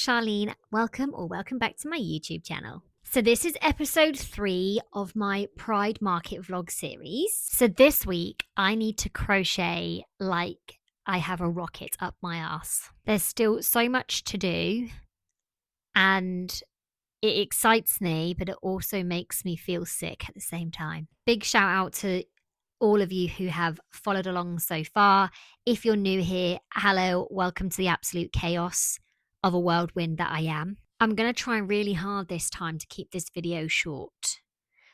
Charlene. Welcome back to my YouTube channel. So this is episode 3 of my Pride Market vlog series. So this week I need to crochet like I have a rocket up my ass. There's still so much to do and it excites me, but it also makes me feel sick at the same time. Big shout out to all of you who have followed along so far. If you're new here, hello, welcome to the absolute chaos of a whirlwind that I am. I'm going to try really hard this time to keep this video short.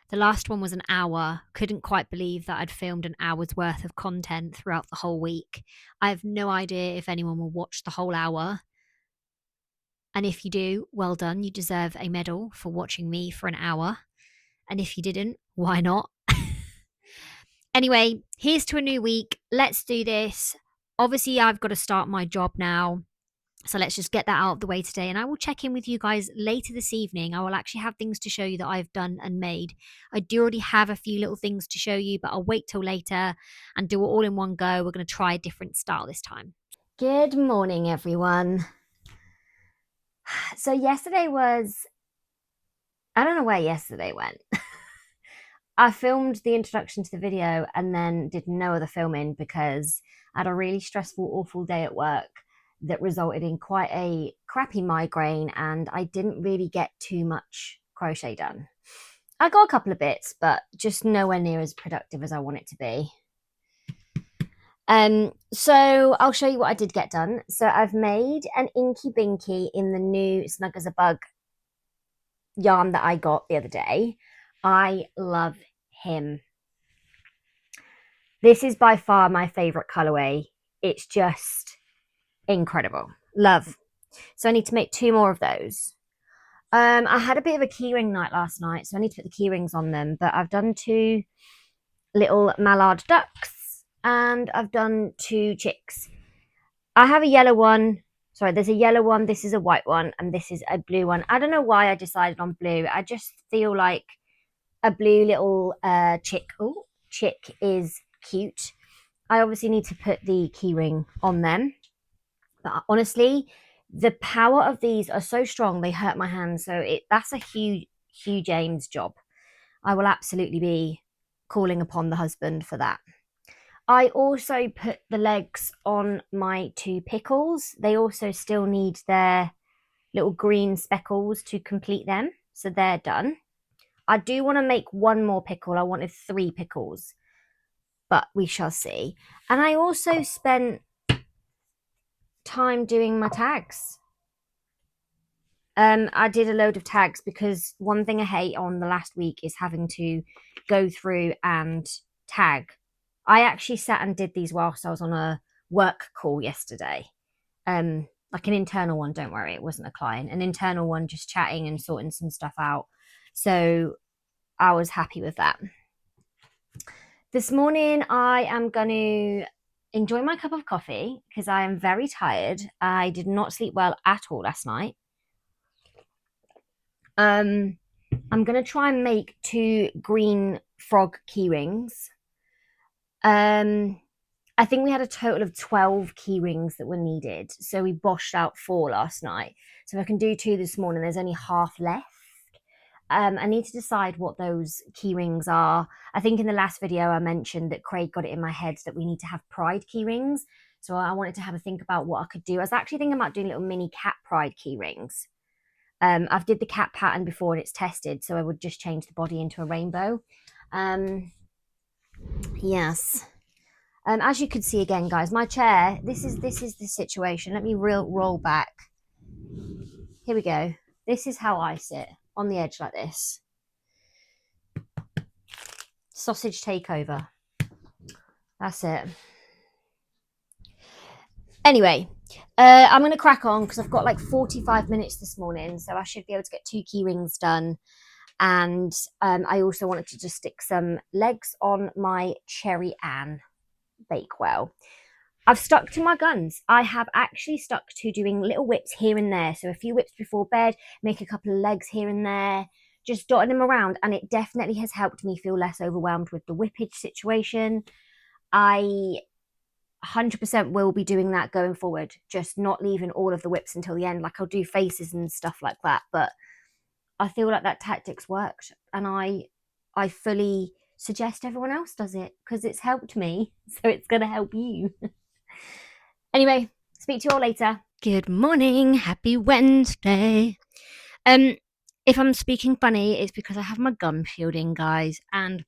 The last one was an hour. Couldn't quite believe that I'd filmed an hour's worth of content throughout the whole week. I have no idea if anyone will watch the whole hour. And if you do, well done. You deserve a medal for watching me for an hour. And if you didn't, why not? Anyway, here's to a new week. Let's do this. Obviously, I've got to start my job now. So let's just get that out of the way today. And I will check in with you guys later this evening. I will actually have things to show you that I've done and made. I do already have a few little things to show you, but I'll wait till later and do it all in one go. We're going to try a different style this time. Good morning, everyone. So yesterday was, I don't know where yesterday went. I filmed the introduction to the video and then did no other filming because I had a really stressful, awful day at work that resulted in quite a crappy migraine, and I didn't really get too much crochet done. I got a couple of bits, but just nowhere near as productive as I want it to be. So I'll show you what I did get done. So I've made an Inky Binky in the new Snug as a Bug yarn that I got the other day. I love him. This is by far my favorite colorway. It's just incredible. Love. So I need to make 2 more of those. I had a bit of a keyring night last night, so I need to put the keyrings on them, but I've done 2 little mallard ducks and I've done 2 chicks. I have a yellow one. Sorry, there's a yellow one, this is a white one, and this is a blue one. I don't know why I decided on blue. I just feel like a blue little chick is cute. I obviously need to put the keyring on them. But honestly, the power of these are so strong, they hurt my hands. So that's a huge Ames job. I will absolutely be calling upon the husband for that. I also put the legs on my 2 pickles. They also still need their little green speckles to complete them. So they're done. I do want to make 1 more pickle. I wanted 3 pickles, but we shall see. And I also spent time doing my tags. I did a load of tags because one thing I hate on the last week is having to go through and tag. I actually sat and did these whilst I was on a work call yesterday. Like an internal one, don't worry, it wasn't a client. An internal one, just chatting and sorting some stuff out. So I was happy with that. This morning I am going to enjoy my cup of coffee because I am very tired. I did not sleep well at all last night. I'm going to try and make 2 green frog keyrings. I think we had a total of 12 keyrings that were needed. So we boshed out 4 last night. So if I can do 2 this morning, there's only half left. I need to decide what those keyrings are. I think in the last video I mentioned that Craig got it in my head that we need to have pride keyrings. So I wanted to have a think about what I could do. I was actually thinking about doing little mini cat pride keyrings. I've did the cat pattern before and it's tested, so I would just change the body into a rainbow. Yes. As you can see again, guys, my chair, this is the situation. Let me roll back. Here we go. This is how I sit on the edge like this. Sausage takeover. That's it. Anyway, I'm going to crack on because I've got like 45 minutes this morning, so I should be able to get 2 keyrings done. And I also wanted to just stick some legs on my Cherry Ann Bakewell. I've stuck to my guns. I have actually stuck to doing little whips here and there. So a few whips before bed, make a couple of legs here and there, just dotting them around. And it definitely has helped me feel less overwhelmed with the whippage situation. I 100% will be doing that going forward, just not leaving all of the whips until the end. Like I'll do faces and stuff like that, but I feel like that tactics worked, and I fully suggest everyone else does it because it's helped me, so it's going to help you. Anyway, speak to you all later. Good morning, happy Wednesday. If I'm speaking funny, it's because I have my gum shield in, guys, and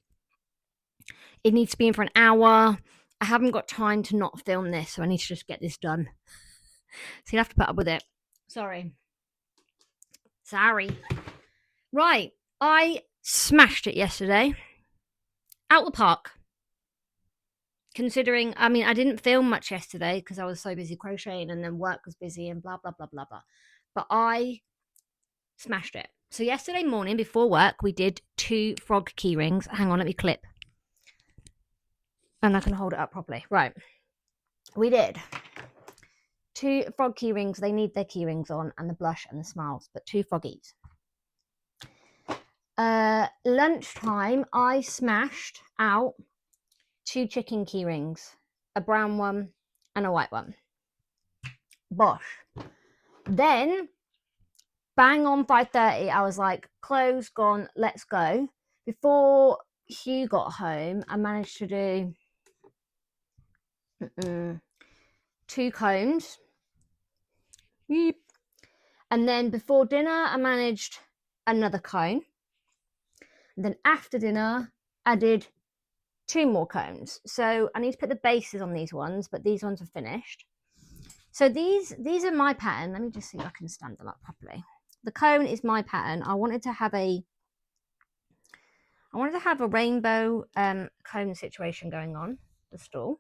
it needs to be in for an hour. I haven't got time to not film this, so I need to just get this done. So you'll have to put up with it. Sorry. Right, I smashed it yesterday. Out the park. Considering, I mean, I didn't film much yesterday because I was so busy crocheting and then work was busy and blah, blah, blah, blah, blah. But I smashed it. So yesterday morning before work, we did 2 frog key rings. Hang on, let me clip. And I can hold it up properly. Right. We did 2 frog key rings. They need their key rings on, and the blush and the smiles, but 2 froggies. Lunchtime, I smashed out 2 chicken key rings, a brown one and a white one. Bosh. Then, bang on 5:30, I was like, clothes gone, let's go. Before Hugh got home, I managed to do 2 cones. And then before dinner, I managed another cone. And then after dinner, I did 2 more cones. So I need to put the bases on these ones, but these ones are finished. So these are my pattern. Let me just see if I can stand them up properly. The cone is my pattern. I wanted to have a rainbow cone situation going on the stall.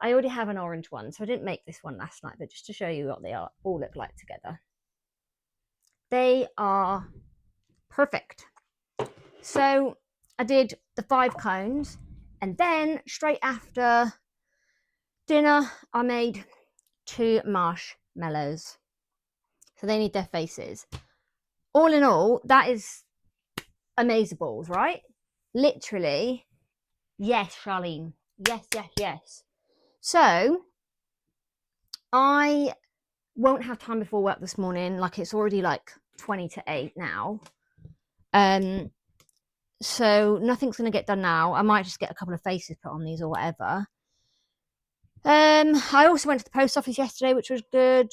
I already have an orange one, so I didn't make this one last night, but just to show you what they all look like together. They are perfect. So I did the 5 cones, and then straight after dinner, I made 2 marshmallows. So they need their faces. All in all, that is amazeballs, right? Literally. Yes, Charlene. Yes, yes, yes. So I won't have time before work this morning. Like it's already like 20 to 8 now. So nothing's going to get done now. I might just get a couple of faces put on these or whatever. I also went to the post office yesterday, which was good.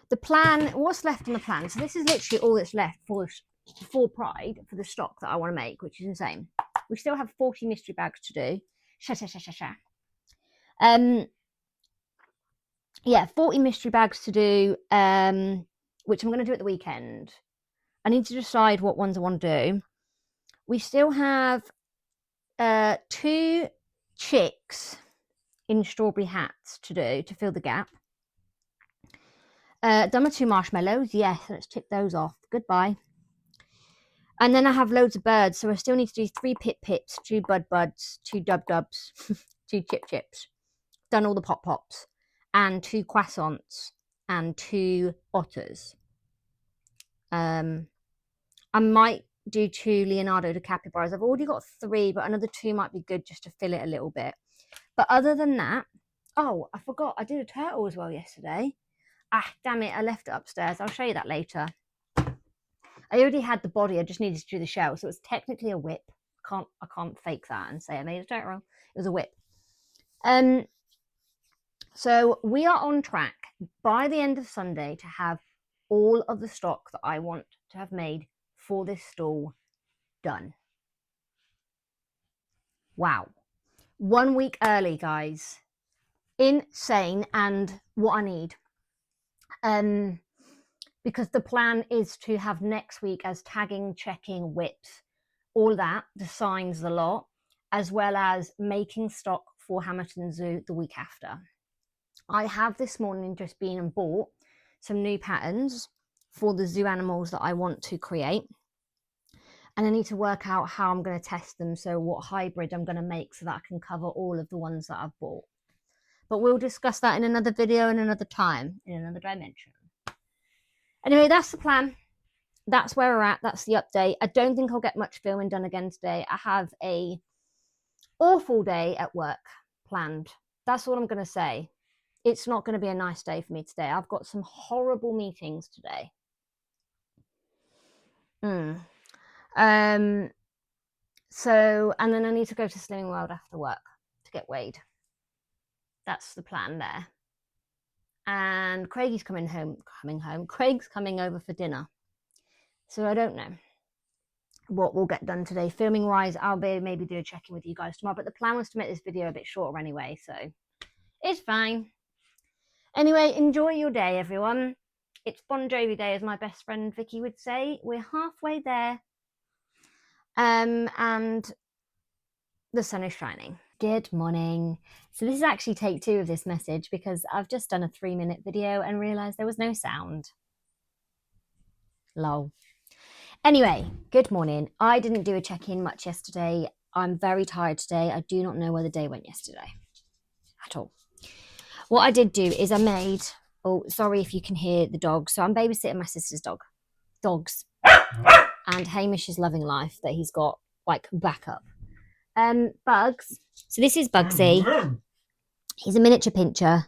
The plan, what's left on the plan? So this is literally all that's left for Pride, for the stock that I want to make, which is insane. We still have 40 mystery bags to do. Yeah, 40 mystery bags to do, which I'm going to do at the weekend. I need to decide what ones I want to do. We still have 2 chicks in strawberry hats to do to fill the gap. Done my 2 marshmallows. Yes, let's tick those off. Goodbye. And then I have loads of birds, so I still need to do 3 pip pips, 2 bud buds, 2 dub dubs, 2 chip chips. Done all the pop pops, and 2 croissants, and 2 otters. I might do 2 Leonardo da capybaras. I've already got 3, but another 2 might be good just to fill it a little bit. But other than that, oh, I forgot, I did a turtle as well yesterday. Ah, damn it, I left it upstairs. I'll show you that later. I already had the body, I just needed to do the shell. So it's technically a whip. I can't fake that and say I made a turtle. It was a whip. So we are on track by the end of Sunday to have all of the stock that I want to have made for this stall done. Wow. 1 week early, guys. Insane. And what I need. Because the plan is to have next week as tagging, checking, whips, all that, the signs, the lot, as well as making stock for Hamilton Zoo the week after. I have this morning just been and bought some new patterns for the zoo animals that I want to create. And I need to work out how I'm going to test them, so what hybrid I'm going to make so that I can cover all of the ones that I've bought. But we'll discuss that in another video in another time, in another dimension. Anyway, that's the plan. That's where we're at. That's the update. I don't think I'll get much filming done again today. I have a awful day at work planned That's all I'm going to say. It's not going to be a nice day for me today. I've got some horrible meetings today. So, and then I need to go to Slimming World after work to get weighed. That's the plan there. And Craig's coming home. Craig's coming over for dinner. So I don't know what we'll get done today. Filming wise, I'll maybe do a check-in with you guys tomorrow. But the plan was to make this video a bit shorter anyway, so it's fine. Anyway, enjoy your day, everyone. It's Bon Jovi Day, as my best friend Vicky would say. We're halfway there. And the sun is shining. Good morning. So this is actually take 2 of this message because I've just done a 3-minute video and realised there was no sound. Lol. Anyway, good morning. I didn't do a check-in much yesterday. I'm very tired today. I do not know where the day went yesterday at all. What I did do is I made, oh, sorry if you can hear the dogs. So I'm babysitting my sister's dogs. And Hamish is loving life that he's got like backup. Bugs. So this is Bugsy. He's a miniature pincher.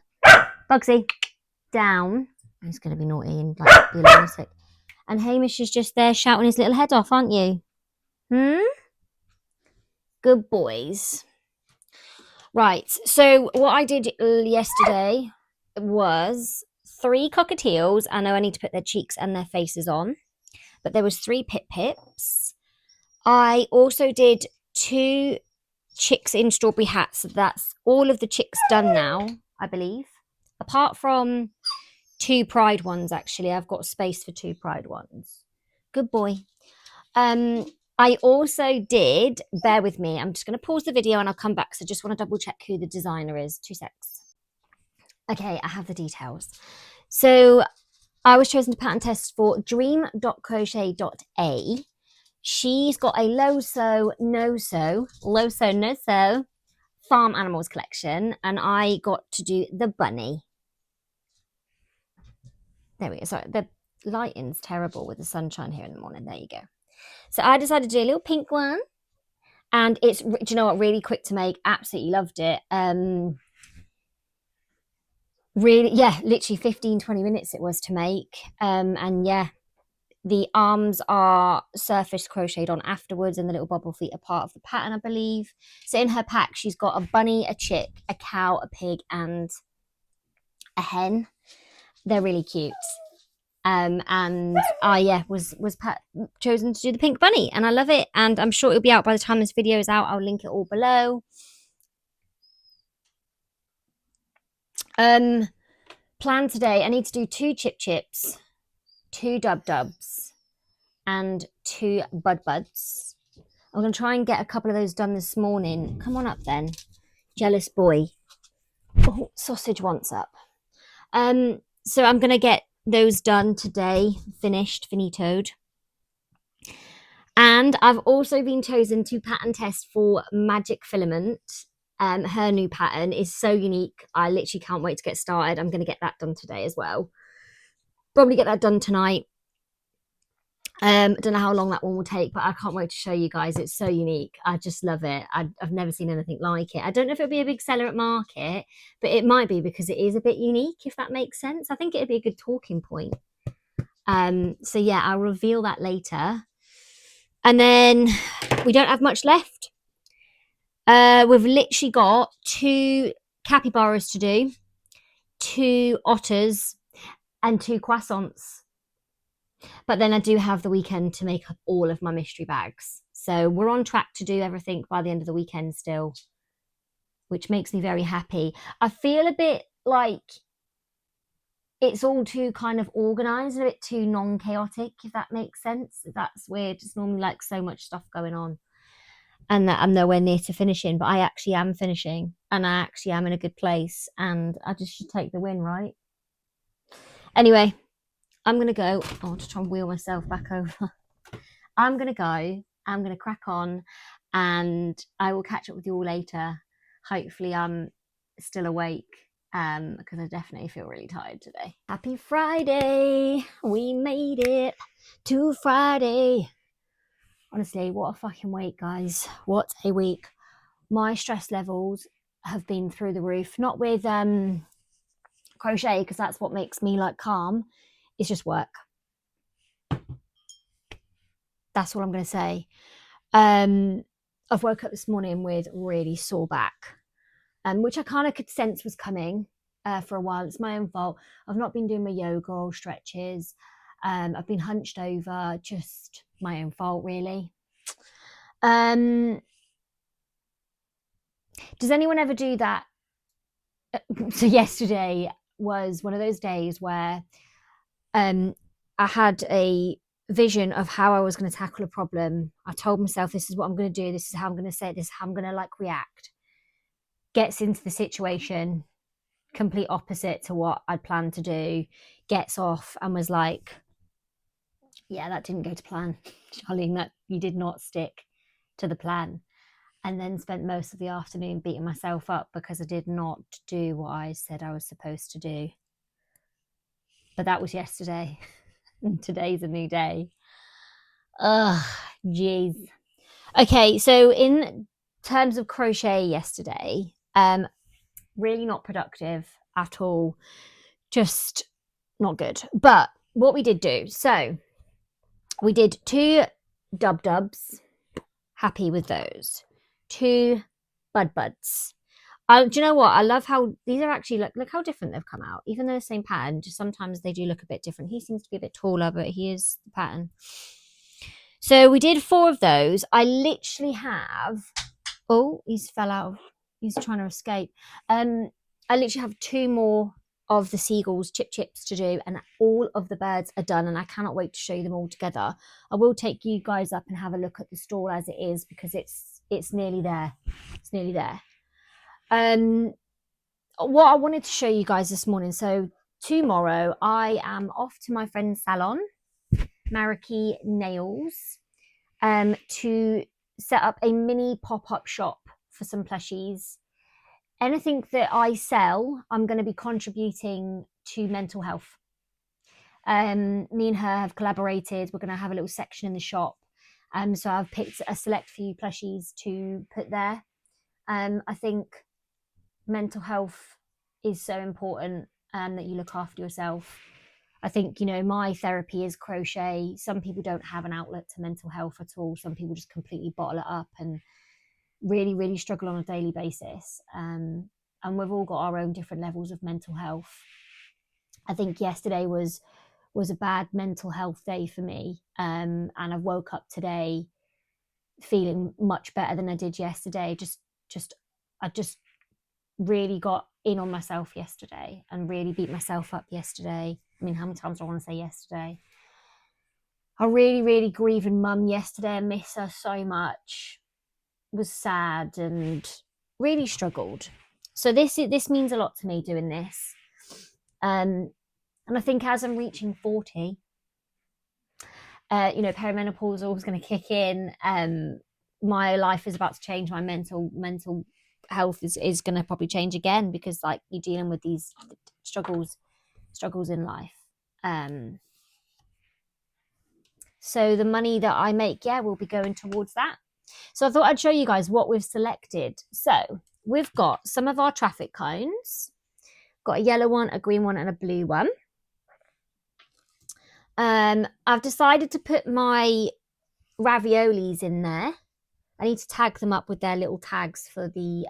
Bugsy, down. He's going to be naughty and like be lunatic. And Hamish is just there shouting his little head off, aren't you? Good boys. Right. So what I did yesterday was 3 cockatiels. I know I need to put their cheeks and their faces on, but there was 3 pips. I also did 2 chicks in strawberry hats. So that's all of the chicks done now, I believe. Apart from 2 pride ones, actually. I've got space for 2 pride ones. Good boy. I also did, bear with me, I'm just going to pause the video and I'll come back. So just want to double check who the designer is. 2 secs. Okay, I have the details. So I was chosen to pattern test for dream.crochet.a. She's got a low-so, no-so farm animals collection, and I got to do the bunny. There we go. Sorry, the lighting's terrible with the sunshine here in the morning. There you go. So I decided to do a little pink one, and it's, do you know what, really quick to make. Absolutely loved it. Really, yeah, literally 15-20 minutes it was to make. And yeah, the arms are surface crocheted on afterwards, and the little bubble feet are part of the pattern, I believe. So in her pack, she's got a bunny, a chick, a cow, a pig, and a hen. They're really cute. And I was chosen to do the pink bunny, and I love it. And I'm sure it'll be out by the time this video is out. I'll link it all below. Plan today, I need to do 2 chips, 2 dubs, and 2 buds. I'm going to try and get a couple of those done this morning. Come on up then, jealous boy. Oh, sausage wants up. So I'm going to get those done today, finitoed. And I've also been chosen to pattern test for Magic Filament. Her new pattern is so unique. I literally can't wait to get started. I'm going to get that done today as well. Probably get that done tonight. I don't know how long that one will take, but I can't wait to show you guys. It's so unique. I just love it. I've never seen anything like it. I don't know if it'll be a big seller at market, but it might be because it is a bit unique, if that makes sense. I think it'd be a good talking point. So yeah, I'll reveal that later. And then we don't have much left. We've literally got 2 capybaras to do, 2 otters, and 2 croissants. But then I do have the weekend to make up all of my mystery bags. So we're on track to do everything by the end of the weekend still, which makes me very happy. I feel a bit like it's all too kind of organised, a bit too non-chaotic, if that makes sense. That's weird. It's normally like so much stuff going on, and that I'm nowhere near to finishing, but I actually am finishing, and I actually am in a good place, and I just should take the win, right? Anyway, I'm going to go. I want to try and wheel myself back over. I'm going to go. I'm going to crack on, and I will catch up with you all later. Hopefully I'm still awake, because I definitely feel really tired today. Happy Friday. We made it to Friday. Honestly, what a fucking week, guys. What a week. My stress levels have been through the roof. Not with crochet, because that's what makes me like calm. It's just work. That's what I'm going to say. I've woke up this morning with really sore back, which I kind of could sense was coming for a while. It's my own fault. I've not been doing my yoga or stretches. I've been hunched over, just my own fault, really. Does anyone ever do that? So yesterday was one of those days where I had a vision of how I was going to tackle a problem. I told myself, this is what I'm going to do. This is how I'm going to say it. This is how I'm going to like react. Gets into the situation, complete opposite to what I'd planned to do, gets off and was like, yeah, that didn't go to plan. Charlene, that you did not stick to the plan. And then spent most of the afternoon beating myself up because I did not do what I said I was supposed to do. But that was yesterday. And today's a new day. Ugh, jeez. Okay, so in terms of crochet yesterday, really not productive at all. Just not good. But what we did do, so we did 2 dubs. Happy with those. 2 buds. Do you know what? I love how these are actually, look how different they've come out. Even though the same pattern, just sometimes they do look a bit different. He seems to be a bit taller, but he is the pattern. So we did 4 of those. I literally have, oh, he's fell out. He's trying to escape. I literally have 2 more of the seagulls chips to do, and all of the birds are done, and I cannot wait to show you them all together. I will take you guys up and have a look at the stall as it is, because it's nearly there. It's nearly there. What I wanted to show you guys this morning, so tomorrow I am off to my friend's salon, Mariki Nails, to set up a mini pop-up shop for some plushies. Anything that I sell, I'm going to be contributing to mental health. Me and her have collaborated. We're going to have a little section in the shop. So I've picked a select few plushies to put there. I think mental health is so important, that you look after yourself. I think, you know, my therapy is crochet. Some people don't have an outlet to mental health at all. Some people just completely bottle it up and really struggle on a daily basis. And we've all got our own different levels of mental health. I think yesterday was a bad mental health day for me. And I woke up today feeling much better than I did yesterday. I just really got in on myself yesterday and really beat myself up yesterday. I mean, how many times do I want to say yesterday? I really grieving mum yesterday. I miss her so much. Was sad and really struggled. So this means a lot to me doing this. And I think as I'm reaching 40, perimenopause is always going to kick in. My life is about to change. My mental health is going to probably change again, because like you're dealing with these struggles in life. So the money that I make, will be going towards that. So I thought I'd show you guys what we've selected. So we've got some of our traffic cones. Got a yellow one, a green one, and a blue one. I've decided to put my raviolis in there. I need to tag them up with their little tags for the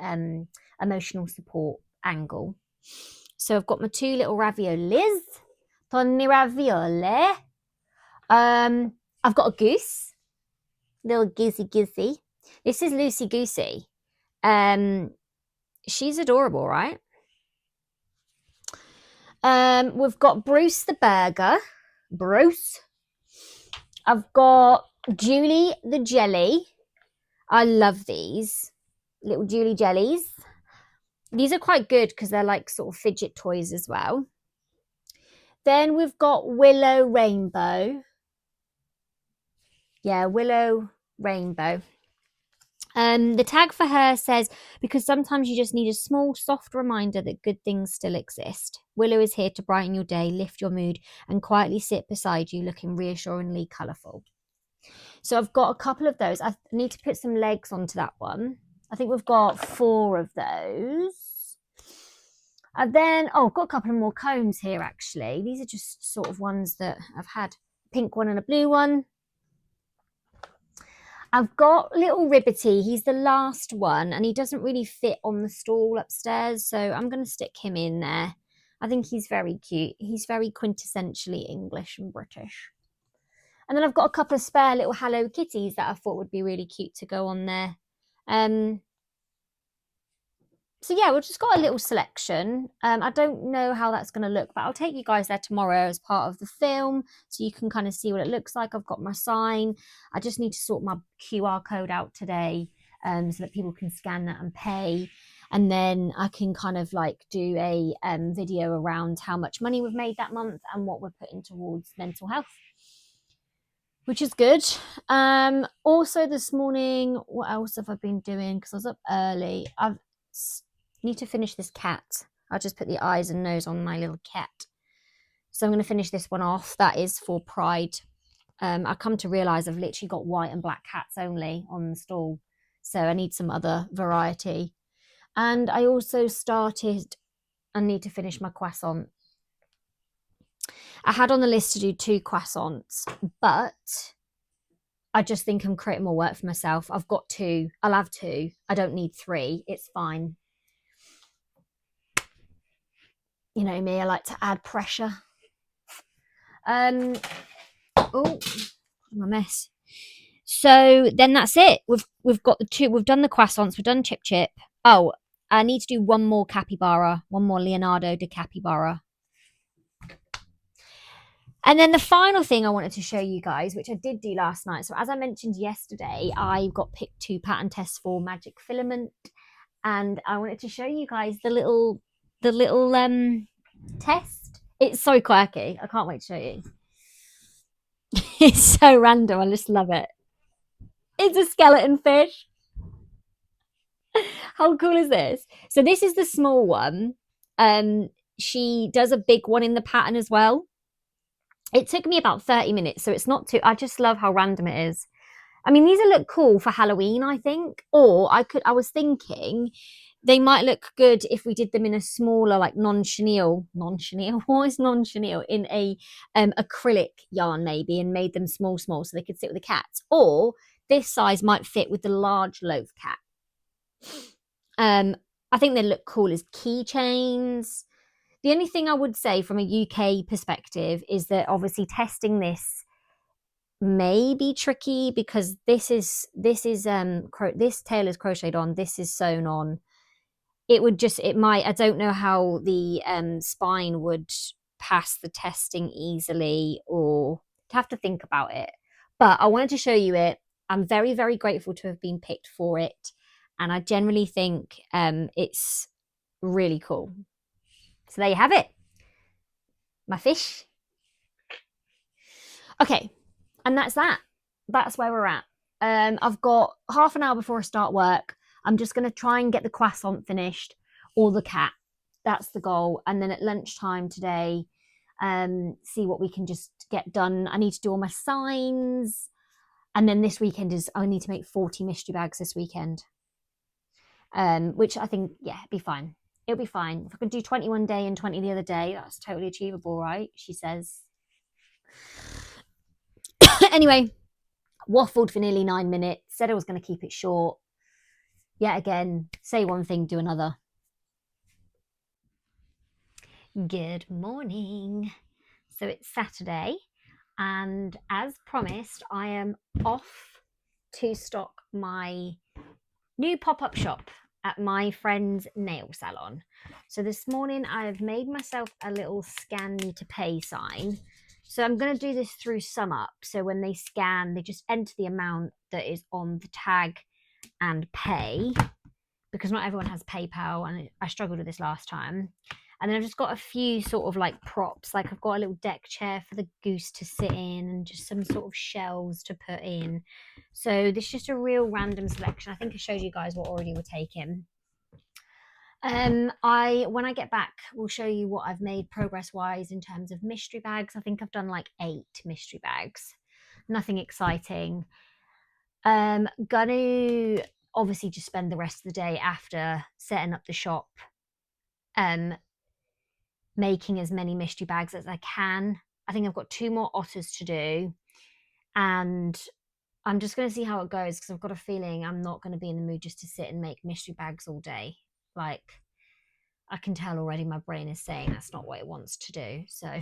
emotional support angle. So I've got my 2 little raviolis. Tonni ravioli. I've got a goose. Little goosey. This is Lucy Goosey. She's adorable, right? We've got Bruce the burger. Bruce. I've got Julie the jelly. I love these little Julie jellies. These are quite good because they're like sort of fidget toys as well. Then we've got Willow Rainbow. Yeah, Willow Rainbow. The tag for her says, because sometimes you just need a small, soft reminder that good things still exist. Willow is here to brighten your day, lift your mood, and quietly sit beside you, looking reassuringly colourful. So I've got a couple of those. I need to put some legs onto that one. I think we've got 4 of those. And then, oh, I've got a couple of more cones here, actually. These are just sort of ones that I've had. A pink one and a blue one. I've got little Ribbity. He's the last one, and he doesn't really fit on the stall upstairs, so I'm going to stick him in there. I think he's very cute. He's very quintessentially English and British. And then I've got a couple of spare little Hello Kitties that I thought would be really cute to go on there. So yeah, we've just got a little selection. I don't know how that's going to look, but I'll take you guys there tomorrow as part of the film so you can kind of see what it looks like. I've got my sign. I just need to sort my QR code out today so that people can scan that and pay. And then I can kind of like do a video around how much money we've made that month and what we're putting towards mental health, which is good. Also this morning, what else have I been doing? Because I was up early. I've need to finish this cat. I'll just put the eyes and nose on my little cat. So I'm going to finish this one off. That is for Pride. I come to realise I've literally got white and black cats only on the stall. So I need some other variety. And I also started, I need to finish my croissant. I had on the list to do 2 croissants, but I just think I'm creating more work for myself. I've got 2. I'll have 2. I don't need 3. It's fine. You know me, I like to add pressure. Oh, my mess. So then that's it. We've got the 2. We've done the croissants. We've done chip. Oh, I need to do one more capybara. One more Leonardo da capybara. And then the final thing I wanted to show you guys, which I did do last night. So as I mentioned yesterday, I got picked to pattern test for Magic Filament, and I wanted to show you guys the little test. It's so quirky. I can't wait to show you. It's so random. I just love it. It's a skeleton fish. How cool is this? So this is the small one. She does a big one in the pattern as well. It took me about 30 minutes, so it's not too. I just love how random it is. I mean, these look cool for Halloween, I think. Or I was thinking they might look good if we did them in a smaller, like non-chenille. Non-chenille? What is non-chenille? In a acrylic yarn maybe, and made them small so they could sit with the cats. Or this size might fit with the large loaf cat. I think they look cool as keychains. The only thing I would say from a UK perspective is that obviously testing this may be tricky because this tail is crocheted on, this is sewn on. I don't know how the spine would pass the testing easily, or to have to think about it. But I wanted to show you it. I'm very, very grateful to have been picked for it, and I generally think it's really cool. So there you have it, my fish. Okay, and that's that. That's where we're at. I've got half an hour before I start work. I'm just going to try and get the croissant finished or the cat. That's the goal. And then at lunchtime today, see what we can just get done. I need to do all my signs. And then this weekend I need to make 40 mystery bags this weekend. Which I think, yeah, it'll be fine. It'll be fine. If I can do 20 one day and 20 the other day, that's totally achievable, right? She says. Anyway, waffled for nearly 9 minutes. Said I was going to keep it short. Yet again, say one thing, do another. Good morning. So it's Saturday, and as promised, I am off to stock my new pop-up shop at my friend's nail salon. So this morning I've made myself a little scan me to pay sign. So I'm going to do this through SumUp. So when they scan, they just enter the amount that is on the tag and pay, because not everyone has PayPal, and I struggled with this last time. And then I've just got a few sort of like props, like I've got a little deck chair for the goose to sit in and just some sort of shells to put in. So this is just a real random selection. I think I showed you guys what already we're taking. When I get back, we'll show you what I've made progress-wise in terms of mystery bags. I think I've done like 8 mystery bags. Nothing exciting. Gonna obviously just spend the rest of the day after setting up the shop making as many mystery bags as I can. I think I've got 2 more otters to do, and I'm just going to see how it goes because I've got a feeling I'm not going to be in the mood just to sit and make mystery bags all day. Like, I can tell already my brain is saying that's not what it wants to do. So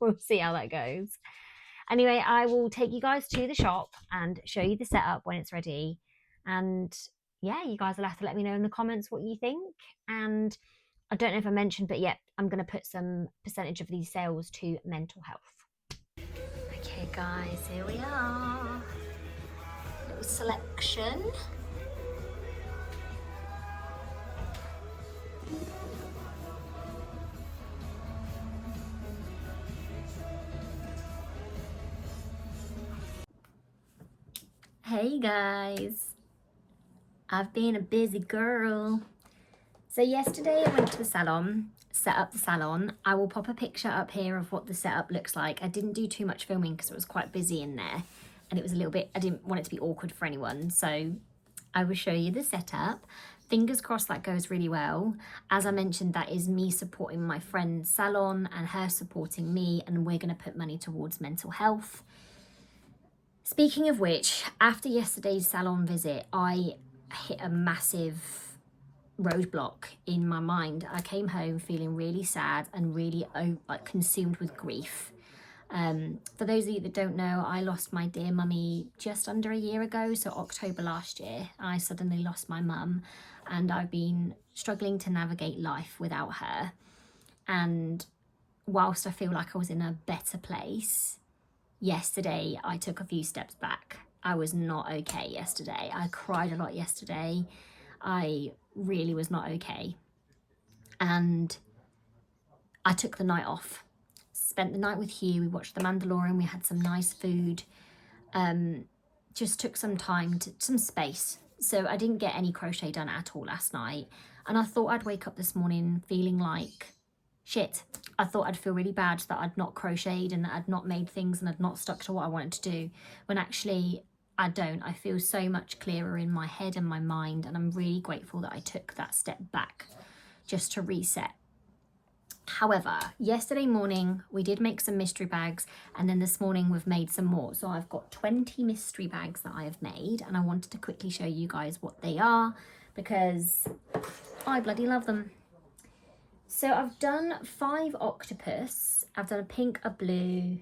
we'll see how that goes. Anyway, I will take you guys to the shop and show you the setup when it's ready. And yeah, you guys will have to let me know in the comments what you think. And I don't know if I mentioned, but yeah, I'm going to put some percentage of these sales to mental health. Okay, guys, here we are. Little selection. Hey guys, I've been a busy girl. So yesterday I went to the salon, set up the salon. I will pop a picture up here of what the setup looks like. I didn't do too much filming because it was quite busy in there and it was a little bit, I didn't want it to be awkward for anyone. So I will show you the setup. Fingers crossed that goes really well. As I mentioned, that is me supporting my friend's salon and her supporting me, and we're going to put money towards mental health. Speaking of which, after yesterday's salon visit, I hit a massive roadblock in my mind. I came home feeling really sad and really consumed with grief. For those of you that don't know, I lost my dear mummy just under a year ago, so October last year. I suddenly lost my mum, and I've been struggling to navigate life without her. And whilst I feel like I was in a better place, yesterday I took a few steps back. I was not okay yesterday. I cried a lot yesterday. I really was not okay. And I took the night off. Spent the night with Hugh. We watched The Mandalorian. We had some nice food. Just took some time, some space. So I didn't get any crochet done at all last night. And I thought I'd wake up this morning feeling like shit. I thought I'd feel really bad that I'd not crocheted and that I'd not made things and I'd not stuck to what I wanted to do. When actually I don't. I feel so much clearer in my head and my mind. And I'm really grateful that I took that step back just to reset. However, yesterday morning we did make some mystery bags, and then this morning we've made some more. So I've got 20 mystery bags that I have made, and I wanted to quickly show you guys what they are because I bloody love them. So I've done 5 octopus. I've done a pink, a blue,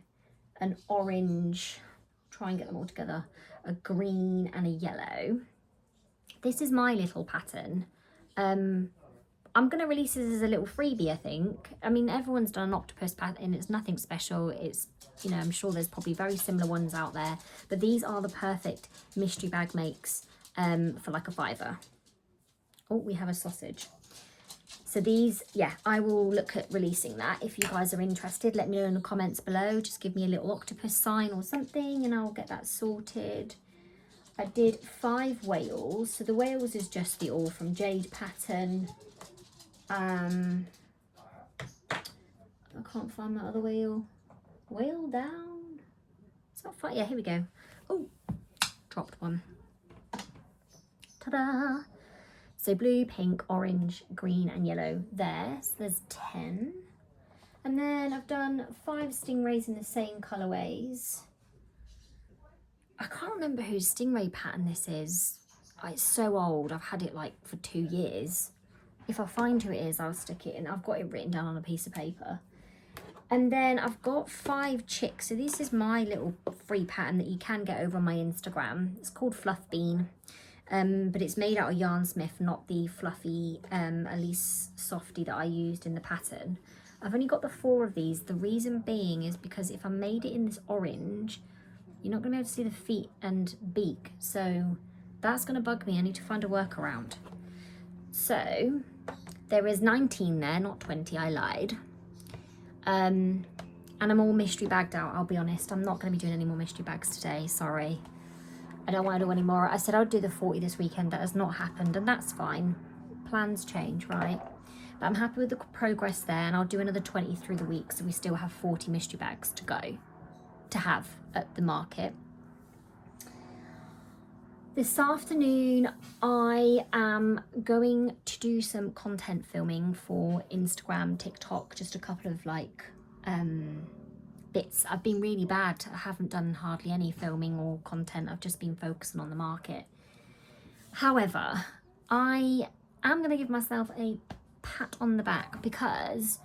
an orange, try and get them all together, a green and a yellow. This is my little pattern. I'm going to release this as a little freebie, I think. I mean, everyone's done an octopus pattern. It's nothing special. It's, you know, I'm sure there's probably very similar ones out there. But these are the perfect mystery bag makes for like a £5. Oh, we have a sausage. So these, yeah, I will look at releasing that. If you guys are interested, let me know in the comments below. Just give me a little octopus sign or something and I'll get that sorted. I did 5 whales. So the whales is just the All From Jade pattern. I can't find my other wheel. Wheel down. It's not fine. Yeah, here we go. Oh, dropped one. Ta-da! So blue, pink, orange, green and yellow there. So there's 10. And then I've done 5 stingrays in the same colourways. I can't remember whose stingray pattern this is. It's so old. I've had it like for 2 years. If I find who it is, I'll stick it in. I've got it written down on a piece of paper. And then I've got 5 chicks. So this is my little free pattern that you can get over on my Instagram. It's called Fluff Bean. But it's made out of Yarn Smith, not the fluffy Elise Softy that I used in the pattern. I've only got the 4 of these. The reason being is because if I made it in this orange, you're not going to be able to see the feet and beak. So that's going to bug me. I need to find a workaround. So there is 19 there, not 20, I lied. And I'm all mystery bagged out, I'll be honest. I'm not going to be doing any more mystery bags today, sorry. I don't want to do any more. I said I'd do the 40 this weekend. That has not happened, and that's fine. Plans change, right? But I'm happy with the progress there, and I'll do another 20 through the week, so we still have 40 mystery bags to go, to have at the market. This afternoon I am going to do some content filming for Instagram, TikTok, just a couple of like bits. I've been really bad. I haven't done hardly any filming or content. I've just been focusing on the market. However, I am going to give myself a pat on the back because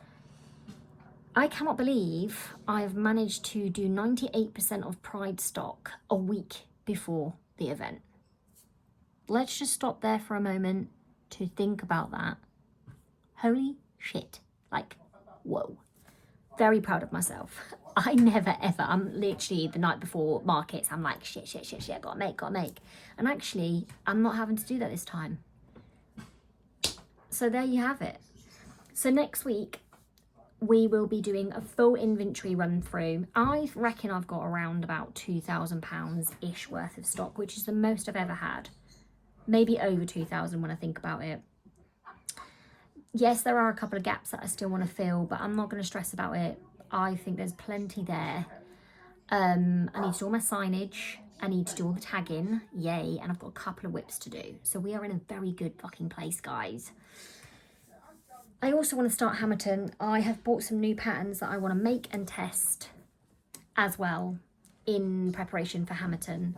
I cannot believe I've managed to do 98% of Pride stock a week before the event. Let's just stop there for a moment to think about that. Holy shit. Like, whoa. Very proud of myself. I never ever, I'm literally the night before markets, I'm like, shit, gotta make. And actually, I'm not having to do that this time. So there you have it. So next week, we will be doing a full inventory run through. I reckon I've got around about £2,000-ish worth of stock, which is the most I've ever had. Maybe over 2,000 when I think about it. Yes, there are a couple of gaps that I still want to fill, but I'm not going to stress about it. I think there's plenty there. I need to do all my signage. I need to do all the tagging. Yay. And I've got a couple of whips to do. So we are in a very good fucking place, guys. I also want to start Hamilton. I have bought some new patterns that I want to make and test as well in preparation for Hamilton.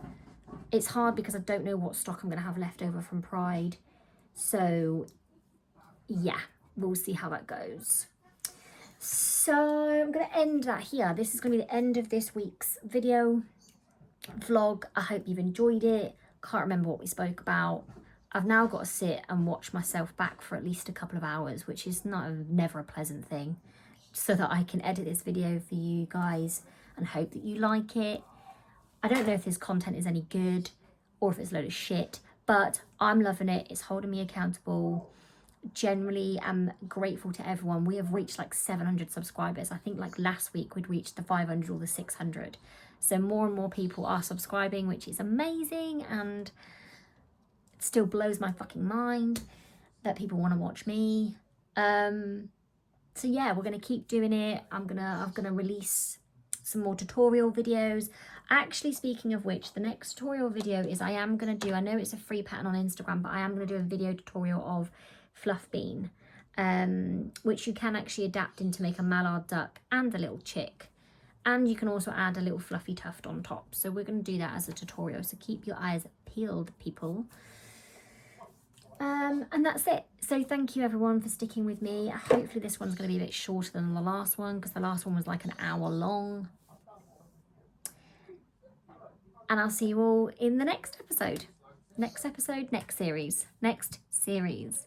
It's hard because I don't know what stock I'm going to have left over from Pride. So yeah, we'll see how that goes. So I'm going to end that here. This is going to be the end of this week's video vlog. I hope you've enjoyed it. Can't remember what we spoke about. I've now got to sit and watch myself back for at least a couple of hours, which is never a pleasant thing, so that I can edit this video for you guys and hope that you like it. I don't know if this content is any good or if it's a load of shit, but I'm loving it. It's holding me accountable. Generally, I'm grateful to everyone. We have reached like 700 subscribers. I think like last week we'd reached the 500 or the 600. So more and more people are subscribing, which is amazing, and it still blows my fucking mind that people want to watch me. So yeah, we're gonna keep doing it. I'm gonna release some more tutorial videos. Actually, speaking of which, the next tutorial video is I know it's a free pattern on Instagram, but I am gonna do a video tutorial of fluff bean, which you can actually adapt into make a mallard duck and a little chick, and you can also add a little fluffy tuft on top. So we're going to do that as a tutorial, so keep your eyes peeled, people. And that's it. So thank you everyone for sticking with me. Hopefully this one's going to be a bit shorter than the last one, because the last one was like an hour long. And I'll see you all in the next episode. Next series.